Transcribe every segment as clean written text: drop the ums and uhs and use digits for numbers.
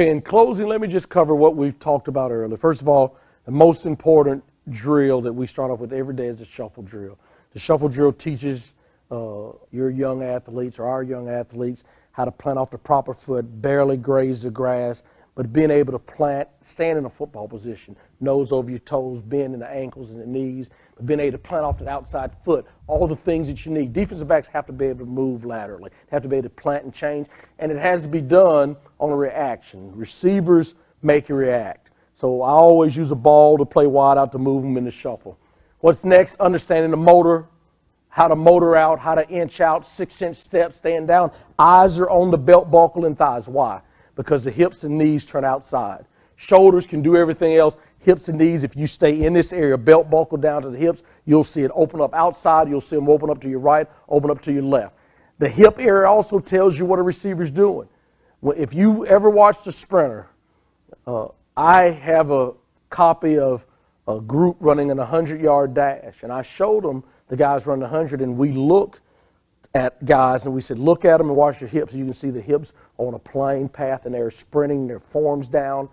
Okay, in closing, let me just cover what we've talked about earlier. First of all, the most important drill that we start off with every day is the shuffle drill. The shuffle drill teaches your young athletes or our young athletes how to plant off the proper foot, barely graze the grass, but being able to plant, stand in a football position, nose over your toes, bend in the ankles and the knees, but being able to plant off that outside foot, all the things that you need. Defensive backs have to be able to move laterally, have to be able to plant and change, and it has to be done on a reaction. Receivers make you react. So I always use a ball to play wide out to move them in the shuffle. What's next? Understanding the motor, how to motor out, how to inch out, 6-inch steps, stand down. Eyes are on the belt buckle and thighs. Why? Because the hips and knees turn outside. Shoulders can do everything else. Hips and knees, if you stay in this area, belt buckle down to the hips, you'll see it open up outside. You'll see them open up to your right, open up to your left. The hip area also tells you what a receiver's doing. If you ever watched a sprinter, I have a copy of a group running an 100-yard dash, and I showed them the guys running 100, and we looked at guys and we said, look at them and watch their hips. You can see the hips on a plane path, and they're sprinting, their forms down.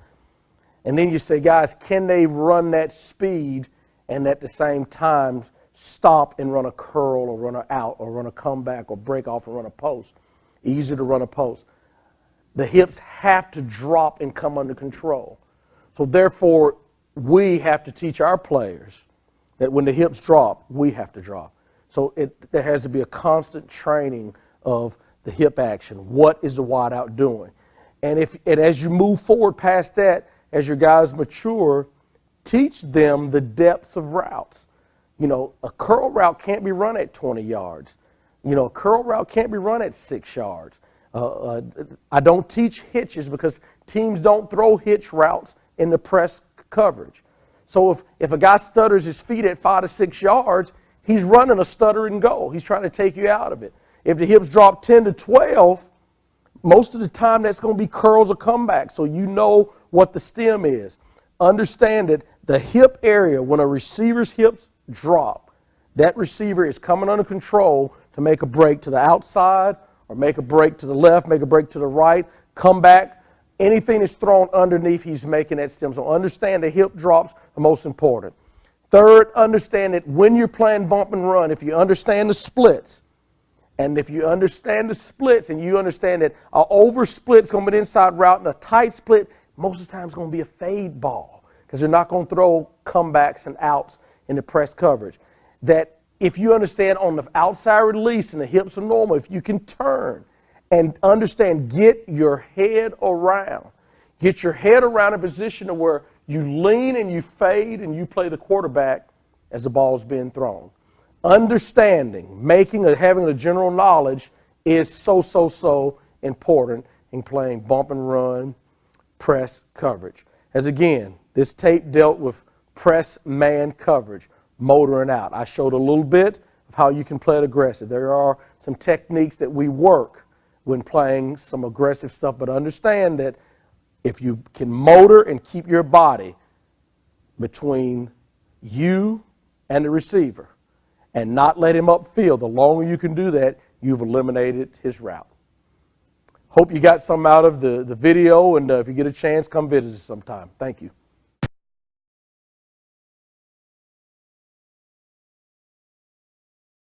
And then you say, guys, can they run that speed and at the same time stop and run a curl or run an out or run a comeback or break off and run a post? Easier to run a post. The hips have to drop and come under control. So therefore, we have to teach our players that when the hips drop, we have to drop. So there has to be a constant training of the hip action. What is the wide out doing? And as you move forward past that, as your guys mature, teach them the depths of routes. You know, a curl route can't be run at 20 yards. You know, a curl route can't be run at 6 yards. I don't teach hitches because teams don't throw hitch routes in the press coverage. So if a guy stutters his feet at 5 to 6 yards, he's running a stutter and go. He's trying to take you out of it. If the hips drop 10 to 12, most of the time that's going to be curls or comebacks, so you know what the stem is. Understand that the hip area, when a receiver's hips drop, that receiver is coming under control to make a break to the outside or make a break to the left, make a break to the right, come back. Anything that's thrown underneath, he's making that stem. So understand the hip drops are most important. Third, understand that when you're playing bump and run, if you understand the splits, and if you understand the splits and you understand that an over split is going to be an inside route and a tight split, most of the time it's going to be a fade ball because they're not going to throw comebacks and outs in the press coverage. That if you understand on the outside release and the hips are normal, if you can turn and understand, get your head around. Get your head around a position to where you lean and you fade and you play the quarterback as the ball is being thrown. Understanding, having a general knowledge is so important in playing bump and run, press coverage. As again, this tape dealt with press man coverage, motoring out. I showed a little bit of how you can play it aggressive. There are some techniques that we work when playing some aggressive stuff, but understand that if you can motor and keep your body between you and the receiver and not let him upfield, the longer you can do that, you've eliminated his route. Hope you got some out of the video, and if you get a chance, come visit us sometime. Thank you.